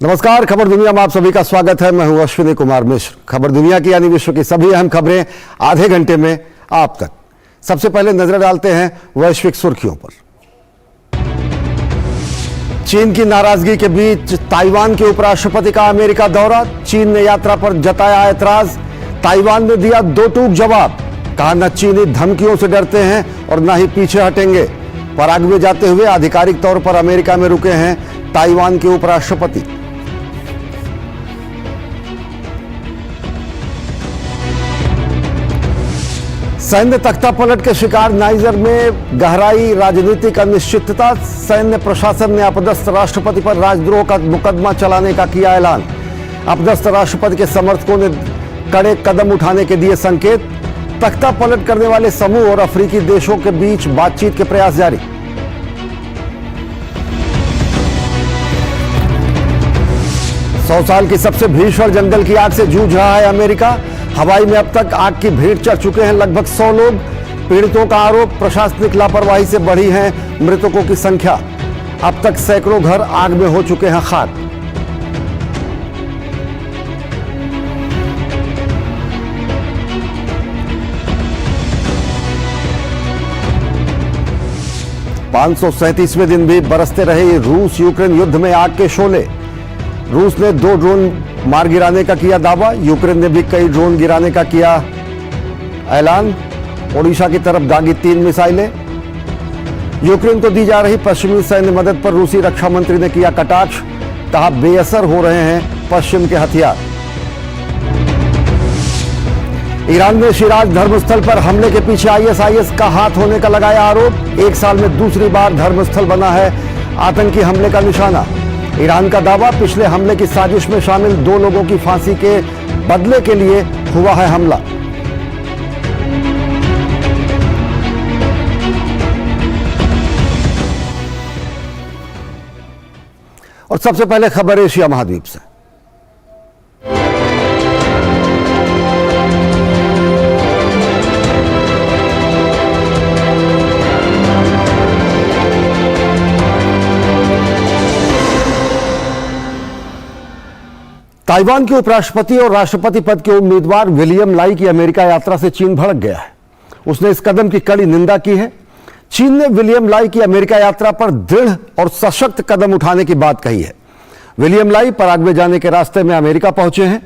नमस्कार, खबर दुनिया में आप सभी का स्वागत है। मैं हूं अश्विनी कुमार मिश्र। खबर दुनिया की यानी विश्व की सभी अहम खबरें आधे घंटे में आप तक। सबसे पहले नजर डालते हैं वैश्विक सुर्खियों पर। चीन की नाराजगी के बीच ताइवान के उपराष्ट्रपति का अमेरिका दौरा। चीन ने यात्रा पर जताया ऐतराज। ताइवान ने दिया दो टूक जवाब। कहा न चीनी धमकियों से डरते हैं और न ही पीछे हटेंगे। पराग्वे जाते हुए आधिकारिक तौर पर अमेरिका में रुके हैं ताइवान के उपराष्ट्रपति। सैन्य तख्तापलट के शिकार नाइजर में गहराई राजनीतिक अनिश्चितता। सैन्य प्रशासन ने अपदस्थ राष्ट्रपति पर राजद्रोह का मुकदमा चलाने का किया ऐलान। अपदस्थ राष्ट्रपति के समर्थकों ने कड़े कदम उठाने के दिए संकेत। तख्तापलट करने वाले समूह और अफ्रीकी देशों के बीच बातचीत के प्रयास जारी। सौ साल की सबसे भीषण जंगल की आग से जूझ रहा है अमेरिका। हवाई में अब तक आग की भेंट चढ़ चुके हैं लगभग 100 लोग। पीड़ितों का आरोप, प्रशासनिक लापरवाही से बढ़ी है मृतकों की संख्या। अब तक सैकड़ों घर आग में हो चुके हैं खाक। पांच 537वें दिन भी बरसते रहे रूस यूक्रेन युद्ध में आग के शोले। रूस ने 2 ड्रोन मार गिराने का किया दावा। यूक्रेन ने भी कई ड्रोन गिराने का किया ऐलान। ओडिशा की तरफ दागी 3 मिसाइलें। यूक्रेन को दी जा रही पश्चिमी सैन्य मदद पर रूसी रक्षा मंत्री ने किया कटाक्ष। कहा बेअसर हो रहे हैं पश्चिम के हथियार। ईरान ने शिराज धर्मस्थल पर हमले के पीछे आईएसआईएस का हाथ होने का लगाया आरोप। 1 साल में दूसरी बार धर्मस्थल बना है आतंकी हमले का निशाना। ईरान का दावा, पिछले हमले की साजिश में शामिल 2 लोगों की फांसी के बदले के लिए हुआ है हमला। और सबसे पहले खबर एशिया महाद्वीप से। ताइवान के उपराष्ट्रपति और राष्ट्रपति पद के उम्मीदवार विलियम लाई की अमेरिका यात्रा से चीन भड़क गया है। उसने इस कदम की कड़ी निंदा की है। चीन ने विलियम लाई की अमेरिका यात्रा पर दृढ़ और सशक्त कदम उठाने की बात कही है। विलियम लाई पराग्वे जाने के रास्ते में अमेरिका पहुंचे हैं।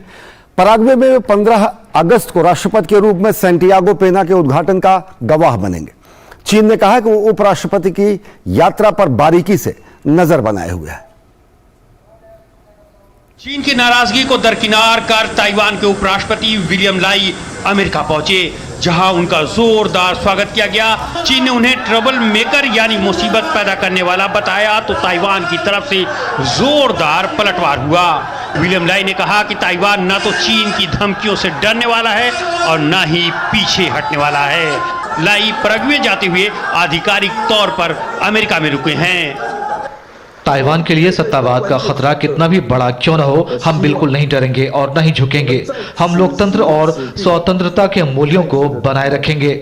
पराग्वे में वे 15 अगस्त को राष्ट्रपति के रूप में सैंटियागो पेना के उद्घाटन का गवाह बनेंगे। चीन ने कहा कि वो उपराष्ट्रपति की यात्रा पर बारीकी से नजर बनाए हुए है। चीन की नाराजगी को दरकिनार कर ताइवान के उपराष्ट्रपति विलियम लाई अमेरिका पहुंचे, जहां उनका जोरदार स्वागत किया गया। चीन ने उन्हें ट्रबल मेकर यानी मुसीबत पैदा करने वाला बताया तो ताइवान की तरफ से जोरदार पलटवार हुआ। विलियम लाई ने कहा कि ताइवान न तो चीन की धमकियों से डरने वाला है और न ही पीछे हटने वाला है। लाई पराग्वे जाते हुए आधिकारिक तौर पर अमेरिका में रुके हैं। ताइवान के लिए सत्तावाद का खतरा कितना भी बड़ा क्यों न हो, हम बिल्कुल नहीं डरेंगे और न ही झुकेंगे। हम लोकतंत्र और स्वतंत्रता के मूल्यों को बनाए रखेंगे।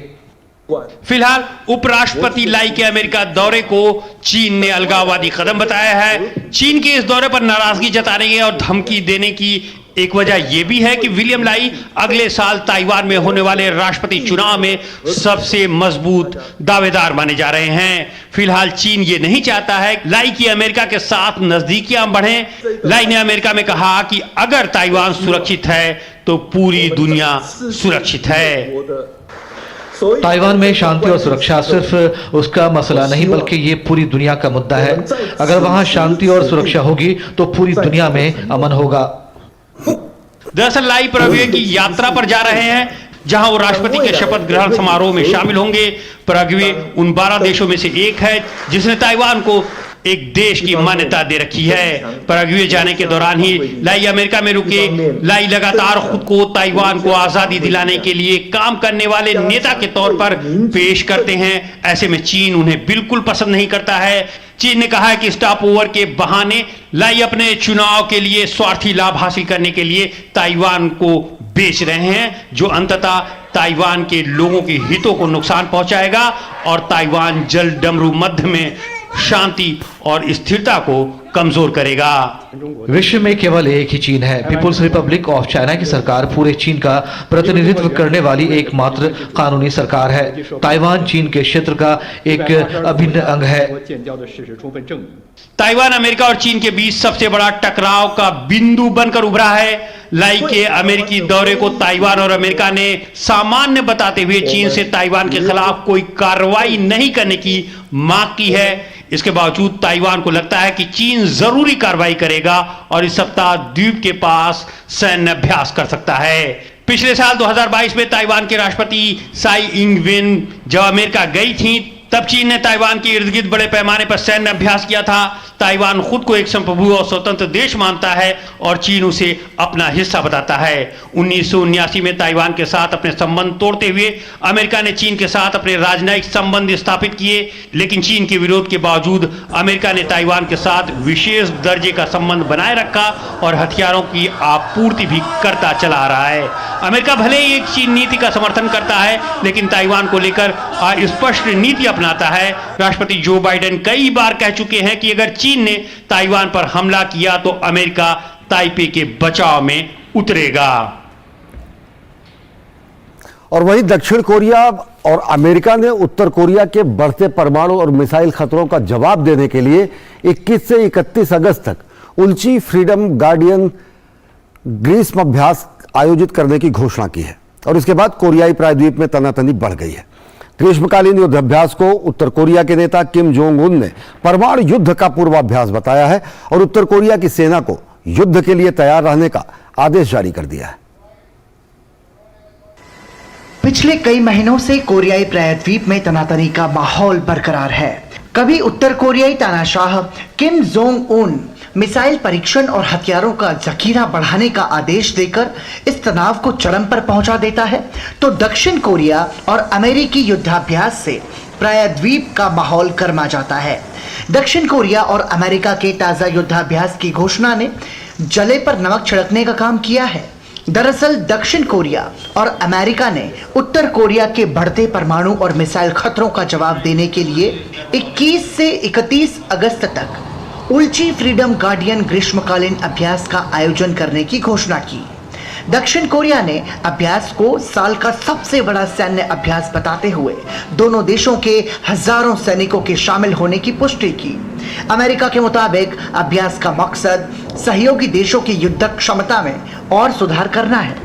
फिलहाल उपराष्ट्रपति लाई के अमेरिका दौरे को चीन ने अलगाववादी कदम बताया है। चीन के इस दौरे पर नाराजगी जताने और धमकी देने की एक वजह यह भी है कि विलियम लाई अगले साल ताइवान में होने वाले राष्ट्रपति चुनाव में सबसे मजबूत दावेदार माने जा रहे हैं। फिलहाल चीन ये नहीं चाहता है लाई की अमेरिका के साथ नजदीकियां बढ़ें। लाई ने अमेरिका में कहा कि अगर ताइवान सुरक्षित है तो पूरी दुनिया सुरक्षित है। ताइवान में शांति और सुरक्षा सिर्फ उसका मसला नहीं बल्कि ये पूरी दुनिया का मुद्दा है। अगर वहां शांति और सुरक्षा होगी तो पूरी दुनिया में अमन होगा। दरअसल लाई पराग्वे की यात्रा पर जा रहे हैं, जहां वो राष्ट्रपति के शपथ ग्रहण समारोह में शामिल होंगे। पराग्वे उन 12 देशों में से एक है जिसने ताइवान को एक देश की मान्यता दे रखी है। पराग्वे जाने के दौरान ही लाई अमेरिका में रुके। लाई लगातार खुद को ताइवान को आजादी दिलाने के लिए काम करने वाले नेता के तौर पर पेश करते हैं। ऐसे में चीन उन्हें बिल्कुल पसंद नहीं करता है। चीन ने कहा है कि स्टॉप ओवर के बहाने लाई अपने चुनाव के लिए स्वार्थी लाभ हासिल करने के लिए ताइवान को बेच रहे हैं, जो अंततः ताइवान के लोगों के हितों को नुकसान पहुंचाएगा और ताइवान जल डमरू मध्य में शांति और स्थिरता को कमजोर करेगा। विश्व में केवल एक ही चीन है। पीपुल्स रिपब्लिक ऑफ चाइना की सरकार पूरे चीन का प्रतिनिधित्व करने वाली एकमात्र कानूनी सरकार है। ताइवान चीन के क्षेत्र का एक अभिन्न अंग है। ताइवान अमेरिका और चीन के बीच सबसे बड़ा टकराव का बिंदु बनकर उभरा है। लाई के अमेरिकी दौरे को ताइवान और अमेरिका ने सामान्य बताते हुए चीन से ताइवान के खिलाफ कोई कार्रवाई नहीं करने की मांग की है। इसके बावजूद ताइवान को लगता है कि चीन जरूरी कार्रवाई करेगा और इस सप्ताह द्वीप के पास सैन्य अभ्यास कर सकता है। पिछले साल 2022 में ताइवान के राष्ट्रपति साई इंग वेन जब अमेरिका गई थी तब चीन ने ताइवान के इर्द गिर्द बड़े पैमाने पर सैन्य अभ्यास किया था। ताइवान खुद को एक संप्रभु और स्वतंत्र देश मानता है और चीन उसे अपना हिस्सा बताता है। 1979 में ताइवान के साथ अपने संबंध तोड़ते हुए अमेरिका ने चीन के साथ अपने राजनयिक संबंध स्थापित किए, लेकिन चीन के विरोध के बावजूद अमेरिका ने ताइवान के साथ विशेष दर्जे का संबंध बनाए रखा और हथियारों की आपूर्ति भी करता चला आ रहा है। अमेरिका भले ही एक चीन नीति का समर्थन करता है, लेकिन ताइवान को लेकर स्पष्ट नीति अपनाता है। राष्ट्रपति जो बाइडेन कई बार कह चुके हैं कि अगर चीन ने ताइवान पर हमला किया तो अमेरिका ताइपे के बचाव में उतरेगा। और वहीं दक्षिण कोरिया और अमेरिका ने उत्तर कोरिया के बढ़ते परमाणु और मिसाइल खतरों का जवाब देने के लिए 21 से 31 अगस्त तक उल्ची फ्रीडम गार्डियन ग्रीष्म अभ्यास आयोजित करने की घोषणा की है और इसके बाद कोरियाई प्रायद्वीप में तनातनी बढ़ गई है। ग्रीष्मकालीन युद्धाभ्यास को उत्तर कोरिया के नेता किम जोंग उन ने परमाणु युद्ध का पूर्वाभ्यास बताया है और उत्तर कोरिया की सेना को युद्ध के लिए तैयार रहने का आदेश जारी कर दिया है। पिछले कई महीनों से कोरियाई प्रायद्वीप में तनातनी का माहौल बरकरार है। कभी उत्तर कोरियाई तानाशाह किम जोंग उन मिसाइल परीक्षण और हथियारों का जखीरा बढ़ाने का आदेश देकर इस तनाव को चरम पर पहुंचा देता है, तो दक्षिण कोरिया और अमेरिकी युद्धाभ्यास से प्रायद्वीप का माहौल गर्मा जाता है। दक्षिण कोरिया और अमेरिका के ताजा युद्धाभ्यास की घोषणा ने जले पर नमक छिड़कने का काम किया है। दरअसल दक्षिण कोरिया और अमेरिका ने उत्तर कोरिया के बढ़ते परमाणु और मिसाइल खतरों का जवाब देने के लिए 21 से 31 अगस्त तक उल्ची फ्रीडम गार्डियन ग्रीष्मकालीन अभ्यास का आयोजन करने की घोषणा की। दक्षिण कोरिया ने अभ्यास को साल का सबसे बड़ा सैन्य अभ्यास बताते हुए दोनों देशों के हजारों सैनिकों के शामिल होने की पुष्टि की। अमेरिका के मुताबिक अभ्यास का मकसद सहयोगी देशों की युद्ध क्षमता में और सुधार करना है।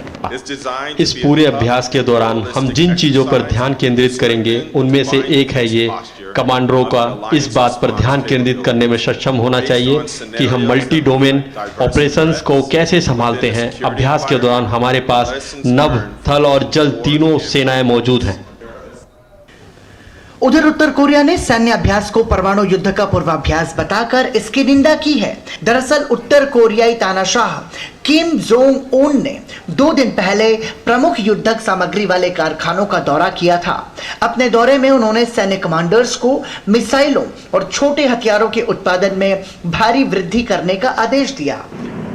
इस पूरे अभ्यास के दौरान हम जिन चीजों पर ध्यान केंद्रित करेंगे उनमें से एक है ये कमांडरों का इस बात पर ध्यान केंद्रित करने में सक्षम होना चाहिए कि हम मल्टी डोमेन ऑपरेशंस को कैसे संभालते हैं। अभ्यास के दौरान हमारे पास नभ, थल और जल तीनों सेनाएं मौजूद हैं। उधर उत्तर कोरिया ने सैन्य अभ्यास को परमाणु युद्ध का पूर्वाभ्यास बताकर इसकी निंदा की है। दरअसल उत्तर कोरियाई तानाशाह किम जोंग उन ने 2 दिन पहले प्रमुख युद्धक सामग्री वाले कारखानों का दौरा किया था। अपने दौरे में उन्होंने सैन्य कमांडर्स को मिसाइलों और छोटे हथियारों के उत्पादन में भारी वृद्धि करने का आदेश दिया।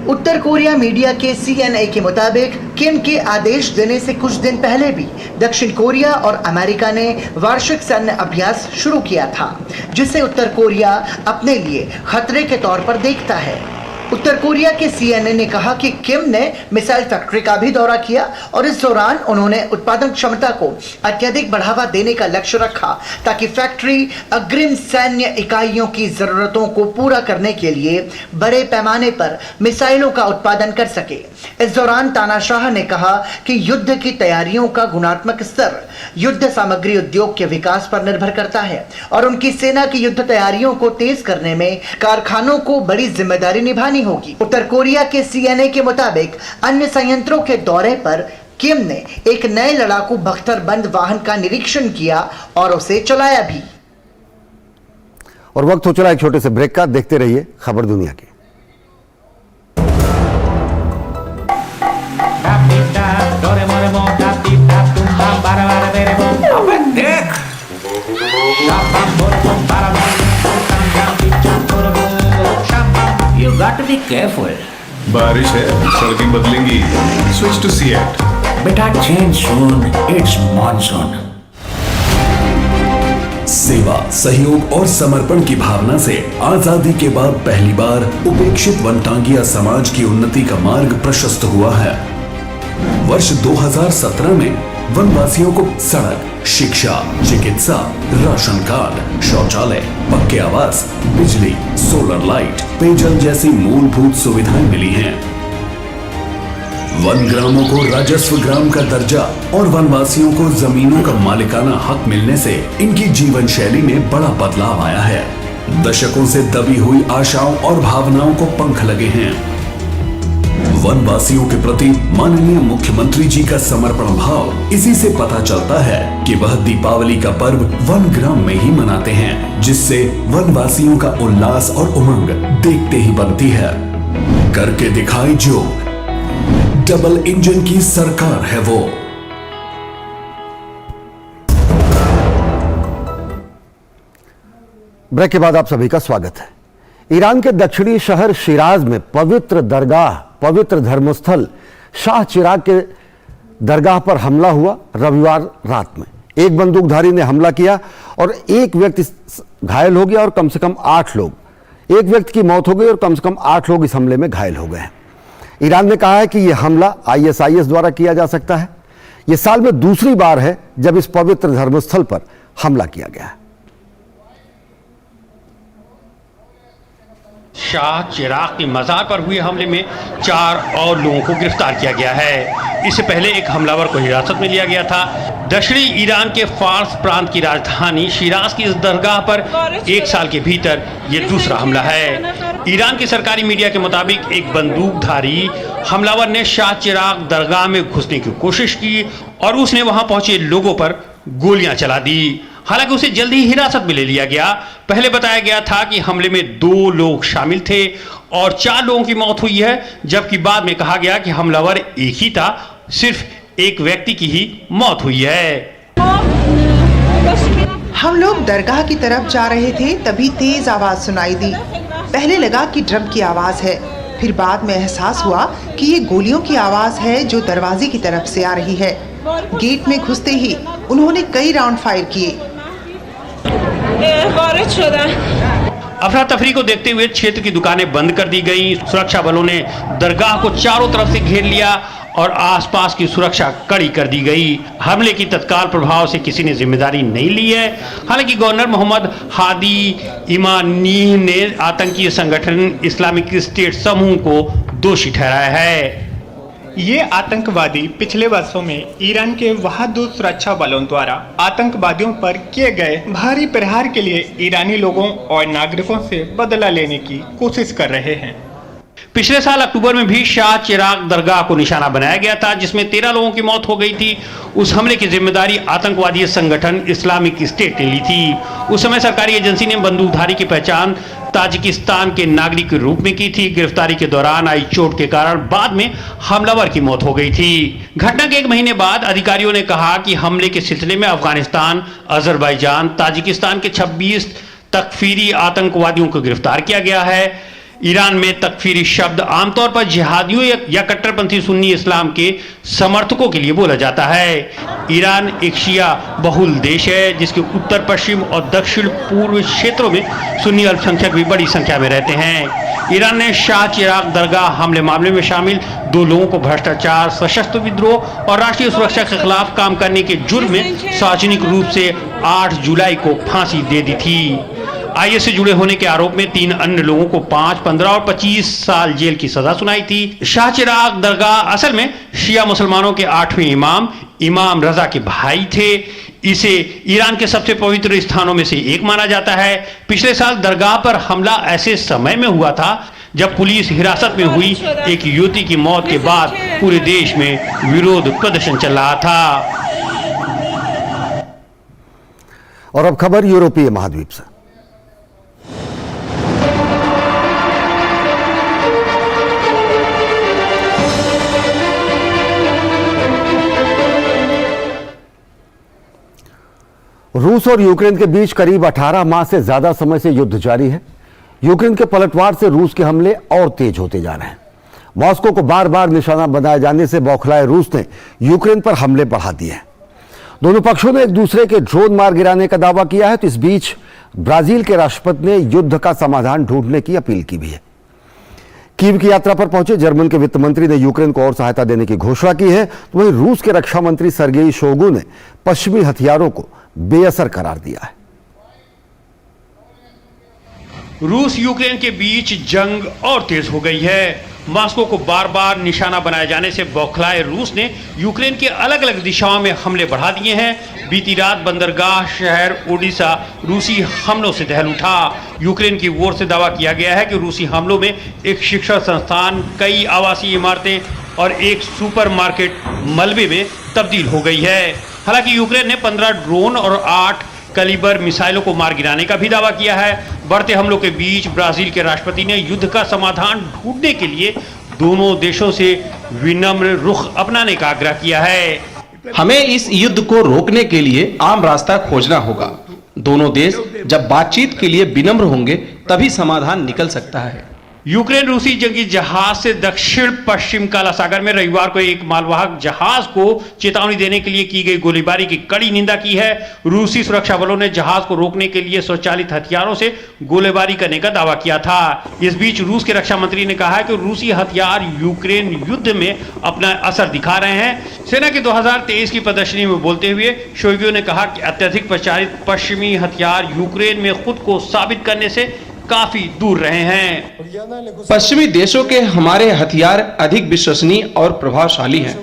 उत्तर कोरिया मीडिया के CNN के मुताबिक किम के आदेश देने से कुछ दिन पहले भी दक्षिण कोरिया और अमेरिका ने वार्षिक सैन्य अभ्यास शुरू किया था, जिसे उत्तर कोरिया अपने लिए खतरे के तौर पर देखता है। उत्तर कोरिया के CNN ने कहा कि किम ने मिसाइल फैक्ट्री का भी दौरा किया और इस दौरान उन्होंने उत्पादन क्षमता को अत्यधिक बढ़ावा देने का लक्ष्य रखा ताकि फैक्ट्री अग्रिम सैन्य इकाइयों की जरूरतों को पूरा करने के लिए बड़े पैमाने पर मिसाइलों का उत्पादन कर सके। इस दौरान तानाशाह ने कहा कि युद्ध की तैयारियों का गुणात्मक स्तर युद्ध सामग्री उद्योग के विकास पर निर्भर करता है और उनकी सेना की युद्ध तैयारियों को तेज करने में कारखानों को बड़ी जिम्मेदारी निभानी होगी। उत्तर कोरिया के CNN के मुताबिक अन्य संयंत्रों के दौरे पर किम ने एक नए लड़ाकू बख्तरबंद वाहन का निरीक्षण किया और उसे चलाया भी। और वक्त हो चला एक छोटे से ब्रेक का। देखते रहिए खबर दुनिया की। You got to be careful. बारिश है, सड़कें बदलेंगी। Switch to Seat. Beta change soon. It's monsoon. सेवा, सहयोग और समर्पण की भावना से आजादी के बाद पहली बार उपेक्षित वनटांगिया समाज की उन्नति का मार्ग प्रशस्त हुआ है। वर्ष 2017 में वनवासियों को सड़क, शिक्षा, चिकित्सा, राशन कार्ड, शौचालय, पक्के आवास, बिजली, सोलर लाइट, पेयजल जैसी मूलभूत सुविधाएं मिली हैं। वन ग्रामों को राजस्व ग्राम का दर्जा और वनवासियों को जमीनों का मालिकाना हक मिलने से इनकी जीवन शैली में बड़ा बदलाव आया है। दशकों से दबी हुई आशाओं और भावनाओं को पंख लगे हैं। वनवासियों के प्रति माननीय मुख्यमंत्री जी का समर्पण भाव इसी से पता चलता है कि वह दीपावली का पर्व वन ग्राम में ही मनाते हैं, जिससे वनवासियों का उल्लास और उमंग देखते ही बनती है। करके दिखाई जो डबल इंजन की सरकार है वो। ब्रेक के बाद आप सभी का स्वागत है। ईरान के दक्षिणी शहर शिराज में पवित्र दरगाह, पवित्र धर्मस्थल शाह चिराग के दरगाह पर हमला हुआ। रविवार रात में एक बंदूकधारी ने हमला किया और एक व्यक्ति घायल हो गया और कम से कम 8 लोग, एक व्यक्ति की मौत हो गई और कम से कम 8 लोग इस हमले में घायल हो गए हैं। ईरान ने कहा है कि यह हमला ISIS द्वारा किया जा सकता है। यह साल में दूसरी बार है जब इस पवित्र धर्मस्थल पर हमला किया गया है। शाह चिराग के मजार पर हुए हमले में 4 और लोगों को गिरफ्तार किया गया है। इससे पहले एक हमलावर को हिरासत में लिया गया था। दक्षिणी ईरान के फार्स प्रांत की राजधानी शिराज की इस दरगाह पर 1 साल के भीतर यह दूसरा हमला है। ईरान की सरकारी मीडिया के मुताबिक एक बंदूकधारी हमलावर ने शाह चिराग दरगाह में घुसने की कोशिश की और उसने वहां पहुंचे लोगों पर गोलियां चला दी। हालांकि उसे जल्दी ही हिरासत में ले लिया गया। पहले बताया गया था कि हमले में 2 लोग शामिल थे और 4 लोगों की मौत हुई है, जबकि बाद में कहा गया कि हमलावर एक ही था, सिर्फ एक व्यक्ति की ही मौत हुई है। हम लोग दरगाह की तरफ जा रहे थे, तभी तेज आवाज सुनाई दी। पहले लगा कि ड्रम की आवाज है, फिर बाद में एहसास हुआ कि ये गोलियों की आवाज है जो दरवाजे की तरफ से आ रही है। गेट में घुसते ही उन्होंने कई राउंड फायर किए। अफरा तफरी को देखते हुए क्षेत्र की दुकानें बंद कर दी गई। सुरक्षा बलों ने दरगाह को चारों तरफ से घेर लिया और आसपास की सुरक्षा कड़ी कर दी गई। हमले की तत्काल प्रभाव से किसी ने जिम्मेदारी नहीं ली है। हालांकि गवर्नर मोहम्मद हादी इमानी ने आतंकी संगठन इस्लामिक स्टेट समूह को दोषी ठहराया है। ये आतंकवादी पिछले वर्षों में ईरान के वहादुद सुरक्षा बलों द्वारा आतंकवादियों पर किए गए भारी प्रहार के लिए ईरानी लोगों और नागरिकों से बदला लेने की कोशिश कर रहे हैं। पिछले साल अक्टूबर में भी शाह चिराग दरगाह को निशाना बनाया गया था, जिसमें 13 लोगों की मौत हो गई थी। उस हमले की जिम्मेदारी आतंकवादी संगठन इस्लामिक स्टेट ने ली थी। उस समय सरकारी एजेंसी ने बंदूकधारी की पहचान ताजिकिस्तान के नागरिक के रूप में की थी। गिरफ्तारी के दौरान आई चोट के कारण बाद में हमलावर की मौत हो गई थी। घटना के 1 महीने बाद अधिकारियों ने कहा कि हमले के सिलसिले में अफगानिस्तान, अजरबैजान, ताजिकिस्तान के 26 तकफीरी आतंकवादियों को गिरफ्तार किया गया है। ईरान में तकफीरी शब्द आमतौर पर जिहादियों या कट्टरपंथी सुन्नी इस्लाम के समर्थकों के लिए बोला जाता है। ईरान एक शिया बहुल देश है, जिसके उत्तर पश्चिम और दक्षिण पूर्व क्षेत्रों में सुन्नी अल्पसंख्यक भी बड़ी संख्या में रहते हैं। ईरान ने शाह चिराग दरगाह हमले मामले में शामिल 2 लोगों को भ्रष्टाचार, सशस्त्र विद्रोह और राष्ट्रीय सुरक्षा के खिलाफ काम करने के जुर्म में सार्वजनिक रूप से 8 जुलाई को फांसी दे दी थी। IS से जुड़े होने के आरोप में 3 अन्य लोगों को 5, 15 और 25 साल जेल की सजा सुनाई थी। शाह चिराग दरगाह असल में शिया मुसलमानों के 8वें इमाम रजा के भाई थे। इसे ईरान के सबसे पवित्र स्थानों में से एक माना जाता है। पिछले साल दरगाह पर हमला ऐसे समय में हुआ था जब पुलिस हिरासत में हुई एक युवती की मौत के बाद पूरे देश में विरोध प्रदर्शन चल रहा था। और अब खबर यूरोपीय महाद्वीप से। रूस और यूक्रेन के बीच करीब 18 माह से ज्यादा समय से युद्ध जारी है। यूक्रेन के पलटवार से रूस के हमले और तेज होते जा रहे हैं। मॉस्को को बार बार निशाना बनाए जाने से बौखलाए रूस ने यूक्रेन पर हमले बढ़ा दिए हैं। दोनों पक्षों ने एक दूसरे के ड्रोन मार गिराने का दावा किया है। तो इस बीच ब्राजील के राष्ट्रपति ने युद्ध का समाधान ढूंढने की अपील की भी है। कीव की यात्रा पर पहुंचे जर्मन के वित्त मंत्री ने यूक्रेन को और सहायता देने की घोषणा की है। तो वहीं रूस के रक्षा मंत्री सर्गेई शोइगु ने पश्चिमी हथियारों को बेअसर करार दिया है। रूस यूक्रेन के बीच जंग और तेज हो गई है। मॉस्को को बार बार निशाना बनाए जाने से बौखलाए रूस ने यूक्रेन के अलग अलग दिशाओं में हमले बढ़ा दिए हैं। बीती रात बंदरगाह शहर ओडिशा रूसी हमलों से दहल उठा। यूक्रेन की ओर से दावा किया गया है कि रूसी हमलों में एक शिक्षण संस्थान, कई आवासीय इमारतें और एक सुपरमार्केट मलबे में तब्दील हो गई है। हालांकि यूक्रेन ने 15 ड्रोन और 8 कैलिबर मिसाइलों को मार गिराने का भी दावा किया है। बढ़ते हमलों के बीच ब्राजील के राष्ट्रपति ने युद्ध का समाधान ढूंढने के लिए दोनों देशों से विनम्र रुख अपनाने का आग्रह किया है। हमें इस युद्ध को रोकने के लिए आम रास्ता खोजना होगा। दोनों देश जब बातचीत के लिए विनम्र होंगे तभी समाधान निकल सकता है। यूक्रेन रूसी जंगी जहाज से दक्षिण पश्चिम काला सागर में रविवार को एक मालवाहक जहाज को चेतावनी देने के लिए की गई गोलीबारी की कड़ी निंदा की है। रूसी सुरक्षा बलों ने जहाज को रोकने के लिए स्वचालित हथियारों से गोलीबारी करने का दावा किया था। इस बीच रूस के रक्षा मंत्री ने कहा है कि रूसी हथियार यूक्रेन युद्ध में अपना असर दिखा रहे हैं। सेना की 2023 की प्रदर्शनी में बोलते हुए शोइगु ने कहा कि अत्यधिक प्रचारित पश्चिमी हथियार यूक्रेन में खुद को साबित करने से काफी दूर रहे हैं। पश्चिमी देशों के हमारे हथियार अधिक विश्वसनीय और प्रभावशाली हैं।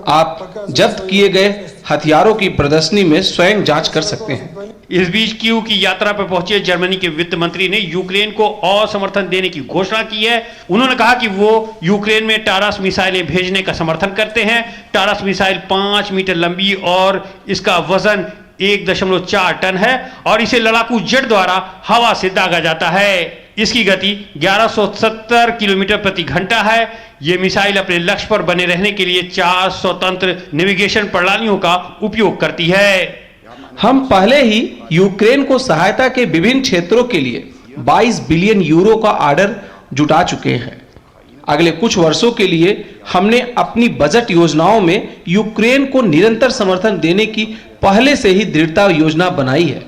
आप जब्त किए गए हथियारों की प्रदर्शनी में स्वयं जांच कर सकते हैं। इस बीच कीव की यात्रा पर पहुंचे जर्मनी के वित्त मंत्री ने यूक्रेन को और समर्थन देने की घोषणा की है। उन्होंने कहा कि वो यूक्रेन में टारस मिसाइलें भेजने का समर्थन करते हैं। टारस मिसाइल 5 मीटर लंबी और इसका वजन 1.4 टन है और इसे लड़ाकू जेट द्वारा हवा से दागा जाता है। इसकी गति 1170 किलोमीटर प्रति घंटा है। यह मिसाइल अपने लक्ष्य पर बने रहने के लिए 4 स्वतंत्र नेविगेशन प्रणालियों का उपयोग करती है। हम पहले ही यूक्रेन को सहायता के विभिन्न क्षेत्रों के लिए 22 बिलियन यूरो का ऑर्डर जुटा चुके हैं। अगले कुछ वर्षों के लिए हमने अपनी बजट योजनाओं में यूक्रेन को निरंतर समर्थन देने की पहले से ही दृढ़ता योजना बनाई है।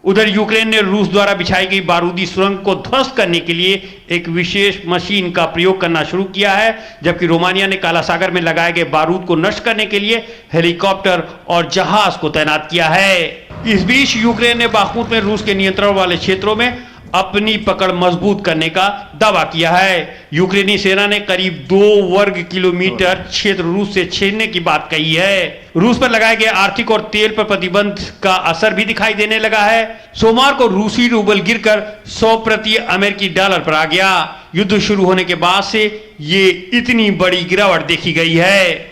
उधर यूक्रेन ने रूस द्वारा बिछाई गई बारूदी सुरंग को ध्वस्त करने के लिए एक विशेष मशीन का प्रयोग करना शुरू किया है, जबकि रोमानिया ने काला सागर में लगाए गए बारूद को नष्ट करने के लिए हेलीकॉप्टर और जहाज को तैनात किया है। इस बीच यूक्रेन ने बाखमुत में रूस के नियंत्रण वाले क्षेत्रों में अपनी पकड़ मजबूत करने का दावा किया है। यूक्रेनी सेना ने करीब 2 वर्ग किलोमीटर क्षेत्र रूस से छीनने की बात कही है। रूस पर लगाए गए आर्थिक और तेल पर प्रतिबंध का असर भी दिखाई देने लगा है। सोमवार को रूसी रूबल गिरकर 100 प्रति अमेरिकी डॉलर पर आ गया। युद्ध शुरू होने के बाद से ये इतनी बड़ी गिरावट देखी गई है।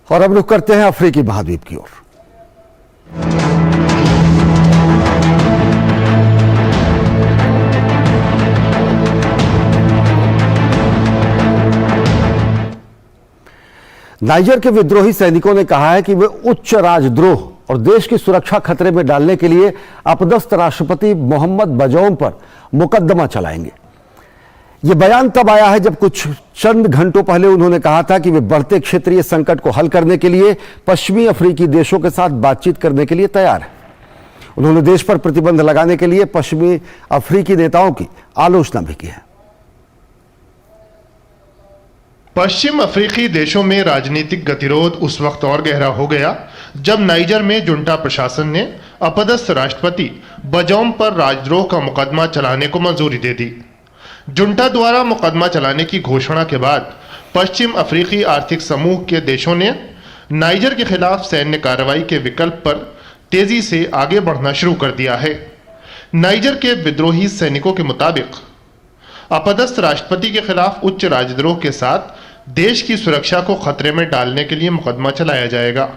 और अब रुख करते हैं अफ्रीकी महाद्वीप की ओर। नाइजर के विद्रोही सैनिकों ने कहा है कि वे उच्च राजद्रोह और देश की सुरक्षा खतरे में डालने के लिए अपदस्थ राष्ट्रपति मोहम्मद बजौम पर मुकदमा चलाएंगे। यह बयान तब आया है जब कुछ चंद घंटों पहले उन्होंने कहा था कि वे बढ़ते क्षेत्रीय संकट को हल करने के लिए पश्चिमी अफ्रीकी देशों के साथ बातचीत करने के लिए तैयार है। उन्होंने देश पर प्रतिबंध लगाने के लिए पश्चिमी अफ्रीकी नेताओं की आलोचना भी की है। पश्चिम अफ्रीकी देशों में राजनीतिक गतिरोध उस वक्त और गहरा हो गया जब नाइजर में जुंटा प्रशासन ने अपदस्थ राष्ट्रपति बजौम पर राजद्रोह का मुकदमा चलाने को मंजूरी दे दी। जुंटा द्वारा मुकदमा चलाने की घोषणा के बाद पश्चिम अफ्रीकी आर्थिक समूह के देशों ने नाइजर के खिलाफ सैन्य कार्रवाई के विकल्प पर तेजी से आगे बढ़ना शुरू कर दिया है। नाइजर के विद्रोही सैनिकों के मुताबिक अपदस्थ राष्ट्रपति के खिलाफ उच्च राजद्रोह के साथ देश की सुरक्षा को खतरे में डालने के लिए मुकदमा चलाया जाएगा।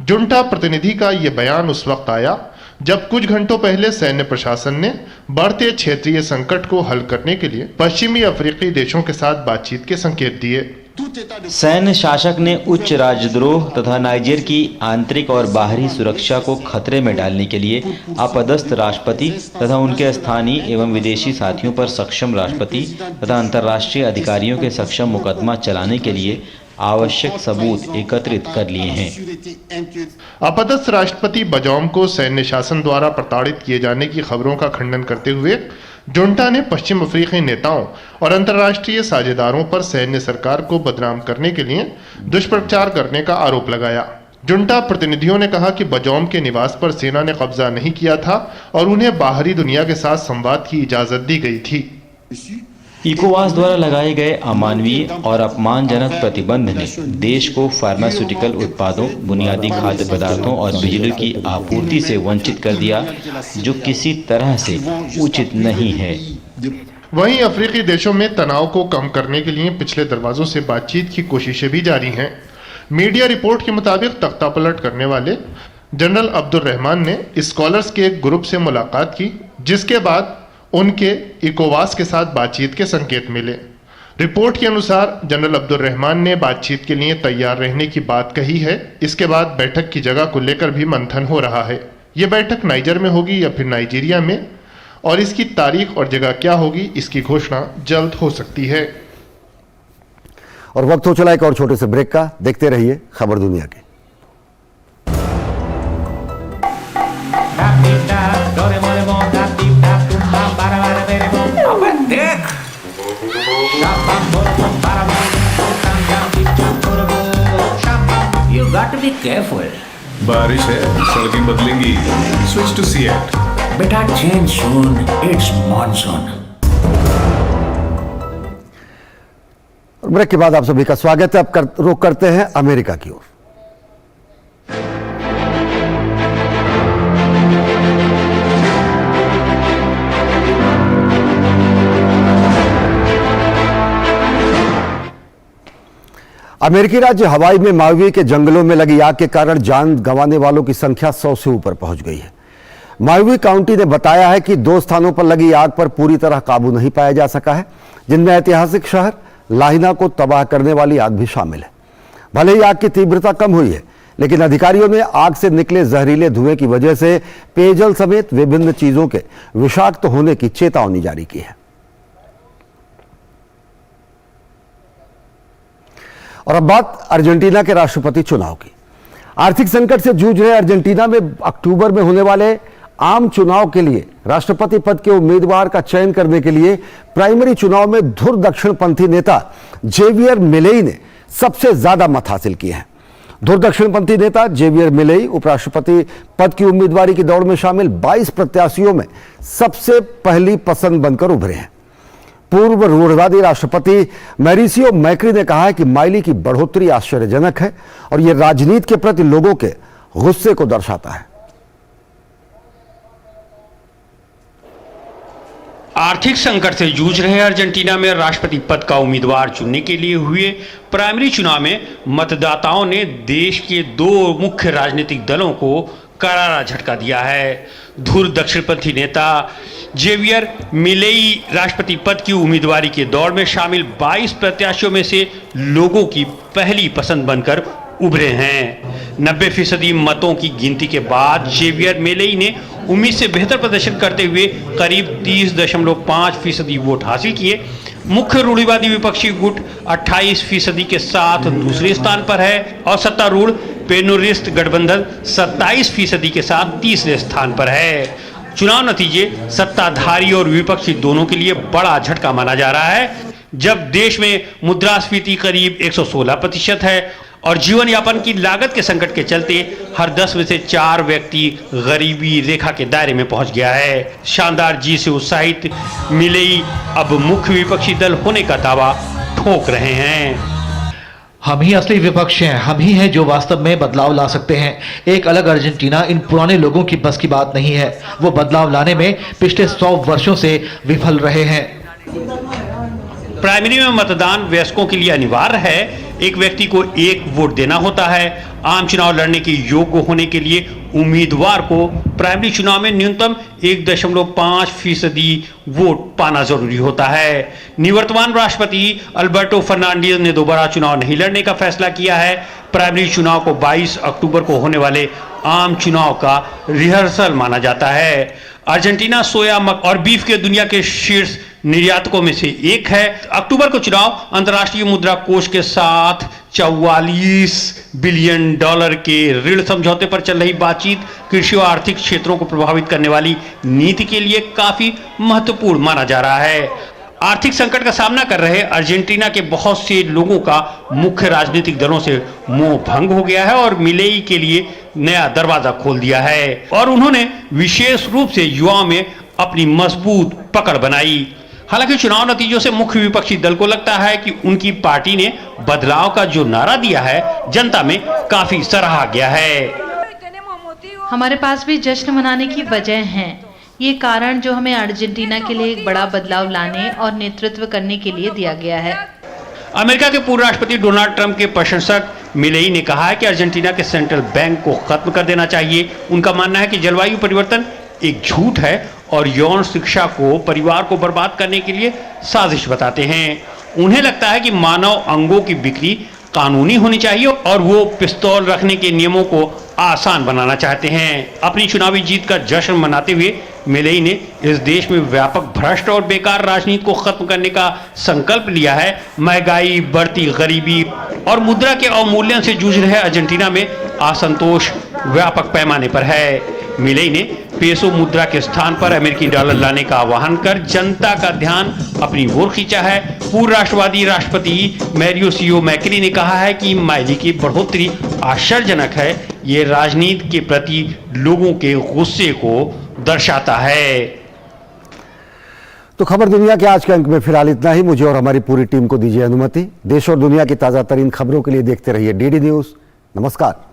जुंटा प्रतिनिधि का यह बयान उस वक्त आया जब कुछ घंटों पहले सैन्य प्रशासन ने बढ़ते क्षेत्रीय संकट को हल करने के लिए पश्चिमी अफ्रीकी देशों के साथ बातचीत के संकेत दिए। सैन्य शासक ने उच्च राजद्रोह तथा नाइजर की आंतरिक और बाहरी सुरक्षा को खतरे में डालने के लिए अपदस्थ राष्ट्रपति तथा उनके स्थानीय एवं विदेशी साथियों पर सक्षम राष्ट्रपति तथा अंतर्राष्ट्रीय अधिकारियों के सक्षम मुकदमा चलाने के लिए आवश्यक सबूत एकत्रित कर लिए हैं। अपदस्थ राष्ट्रपति बजौम को सैन्य शासन द्वारा प्रताड़ित किए जाने की खबरों का खंडन करते हुए जुंटा ने पश्चिम अफ्रीकी नेताओं और अंतर्राष्ट्रीय साझेदारों पर सैन्य सरकार को बदनाम करने के लिए दुष्प्रचार करने का आरोप लगाया। जुंटा प्रतिनिधियों ने कहा कि बजौम के निवास पर सेना ने कब्जा नहीं किया था और उन्हें बाहरी दुनिया के साथ संवाद की इजाजत दी गई थी। इकोवास द्वारा लगाए गए अमानवीय और अपमानजनक प्रतिबंध ने देश को फार्मास्यूटिकल उत्पादों, बुनियादी खाद्य पदार्थों और बिजली की आपूर्ति से वंचित कर दिया, जो किसी तरह से उचित नहीं है। वहीं अफ्रीकी देशों में तनाव को कम करने के लिए पिछले दरवाजों से बातचीत की कोशिशें भी जारी हैं। मीडिया रिपोर्ट के मुताबिक तख्ता पलट करने वाले जनरल अब्दुल रहमान ने स्कॉलर्स के एक ग्रुप से मुलाकात की, जिसके बाद उनके इकोवास के साथ बातचीत के संकेत मिले। रिपोर्ट के अनुसार जनरल अब्दुल रहमान ने बातचीत के लिए तैयार रहने की बात कही है। इसके बाद बैठक की जगह को लेकर भी मंथन हो रहा है। यह बैठक नाइजर में होगी या फिर नाइजीरिया में, और इसकी तारीख और जगह क्या होगी, इसकी घोषणा जल्द हो सकती है। और वक्त हो चला एक और छोटे से ब्रेक का। देखते रहिए खबर दुनिया की। You got to be careful. बारिश है, सड़कें बदलेंगी। Switch to CEAT. बेटा change soon, it's monsoon. Break के बाद आप सभी का स्वागत है। अब रुख करते हैं अमेरिका की ओर। अमेरिकी राज्य हवाई में मावी के जंगलों में लगी आग के कारण जान गंवाने वालों की संख्या 100 से ऊपर पहुंच गई है। मावी काउंटी ने बताया है कि 2 स्थानों पर लगी आग पर पूरी तरह काबू नहीं पाया जा सका है, जिनमें ऐतिहासिक शहर लाहिना को तबाह करने वाली आग भी शामिल है। भले ही आग की तीव्रता कम हुई है, लेकिन अधिकारियों ने आग से निकले जहरीले धुएं की वजह से पेयजल समेत विभिन्न चीजों के विषाक्त होने की चेतावनी जारी की है। और अब बात अर्जेंटीना के राष्ट्रपति चुनाव की। आर्थिक संकट से जूझ रहे अर्जेंटीना में अक्टूबर में होने वाले आम चुनाव के लिए राष्ट्रपति पद के उम्मीदवार का चयन करने के लिए प्राइमरी चुनाव में धुर दक्षिणपंथी नेता जेवियर मिलेई ने सबसे ज्यादा मत हासिल किए हैं। धुर दक्षिणपंथी नेता जेवियर मिलेई उपराष्ट्रपति पद की उम्मीदवारी की दौड़ में शामिल 22 प्रत्याशियों में सबसे पहली पसंद बनकर उभरे हैं। पूर्व रूढ़िवादी राष्ट्रपति मैरिसियो मैक्री ने कहा है कि माइली की बढ़ोतरी आश्चर्यजनक है और यह राजनीति के प्रति लोगों के गुस्से को दर्शाता है। आर्थिक संकट से जूझ रहे अर्जेंटीना में राष्ट्रपति पद का उम्मीदवार चुनने के लिए हुए प्राइमरी चुनाव में मतदाताओं ने देश के 2 मुख्य राजनीतिक दलों को करारा झटका दिया है। धुर दक्षिणपंथी नेता जेवियर मिलेई राष्ट्रपति पद की उम्मीदवारी के दौड़ में शामिल 22 प्रत्याशियों में से लोगों की पहली पसंद बनकर उभरे हैं। 90% मतों की गिनती के बाद जेवियर मिलेई ने उम्मीद से बेहतर प्रदर्शन करते हुए करीब 30.5% वोट हासिल किए। मुख्य रूढ़िवादी विपक्षी गुट 28% के साथ दूसरे स्थान पर है और सत्तारूढ़ पेनोरिस्ट गठबंधन 27% के साथ तीसरे स्थान पर है। चुनाव नतीजे सत्ताधारी और विपक्षी दोनों के लिए बड़ा झटका माना जा रहा है, जब देश में मुद्रास्फीति करीब 116% है और जीवन यापन की लागत के संकट के चलते हर 10 में से 4 व्यक्ति गरीबी रेखा के दायरे में पहुंच गया है। शानदार जीत से उत्साहित मिलेई अब मुख्य विपक्षी दल होने का दावा ठोक रहे हैं। हम ही असली विपक्ष हैं, हम ही हैं जो वास्तव में बदलाव ला सकते हैं। एक अलग अर्जेंटीना इन पुराने लोगों की बस की बात नहीं है। वो बदलाव लाने में पिछले 100 वर्षों से विफल रहे हैं। प्राइमरी में मतदान वयस्कों के लिए अनिवार्य है। एक व्यक्ति को 1 वोट देना होता है। आम चुनाव लड़ने के योग्य होने के लिए उम्मीदवार को प्राइमरी चुनाव में न्यूनतम 1.5% वोट पाना जरूरी होता है। निवर्तमान राष्ट्रपति अल्बर्टो फर्नांडिस ने दोबारा चुनाव नहीं लड़ने का फैसला किया है। प्राइमरी चुनाव को 22 अक्टूबर को होने वाले आम चुनाव का रिहर्सल माना जाता है। अर्जेंटीना सोया और बीफ के दुनिया के शीर्ष निर्यातकों में से एक है। अक्टूबर को चुनाव अंतर्राष्ट्रीय मुद्रा कोष के साथ 44 बिलियन डॉलर के ऋण समझौते पर चल रही बातचीत कृषि और आर्थिक क्षेत्रों को प्रभावित करने वाली नीति के लिए काफी महत्वपूर्ण माना जा रहा है। आर्थिक संकट का सामना कर रहे अर्जेंटीना के बहुत से लोगों का मुख्य राजनीतिक दलों से मोह भंग हो गया है और मिलेई के लिए नया दरवाजा खोल दिया है और उन्होंने विशेष रूप से युवाओं में अपनी मजबूत पकड़ बनाई। हालांकि चुनाव नतीजों से मुख्य विपक्षी दल को लगता है कि उनकी पार्टी ने बदलाव का जो नारा दिया है जनता में काफी सराहा गया है। हमारे पास भी जश्न मनाने की वजह है। ये कारण जो हमें अर्जेंटीना के लिए एक बड़ा बदलाव लाने और नेतृत्व करने के लिए दिया गया है। अमेरिका के पूर्व राष्ट्रपति डोनाल्ड ट्रंप के प्रशंसक मिलेई ने कहा है कि अर्जेंटीना के सेंट्रल बैंक को खत्म कर देना चाहिए। उनका मानना है कि जलवायु परिवर्तन एक झूठ है और यौन शिक्षा को परिवार को बर्बाद करने के लिए साजिश बताते हैं। उन्हें लगता है कि मानव अंगों की बिक्री कानूनी होनी चाहिए और वो पिस्तौल रखने के नियमों को आसान बनाना चाहते हैं। अपनी चुनावी जीत का जश्न मनाते हुए मिलेई ने इस देश में व्यापक भ्रष्ट और बेकार राजनीति को खत्म करने का संकल्प लिया है। महंगाई, बढ़ती गरीबी और मुद्रा के अवमूल्यन से जूझ रहे अर्जेंटीना में असंतोष व्यापक पैमाने पर है। मिलेई ने पेसो मुद्रा के स्थान पर अमेरिकी डॉलर लाने का आह्वान कर जनता का ध्यान अपनी ओर खींचा है। पूर्व राष्ट्रवादी राष्ट्रपति मैरियो मैक्री ने कहा है कि माइली की बढ़ोतरी आश्चर्यजनक है। ये राजनीति के प्रति लोगों के गुस्से को दर्शाता है। तो खबर दुनिया के आज के अंक में फिलहाल इतना ही। मुझे और हमारी पूरी टीम को दीजिए अनुमति। देश और दुनिया की ताजा तरीन खबरों के लिए देखते रहिए डीडी न्यूज। नमस्कार।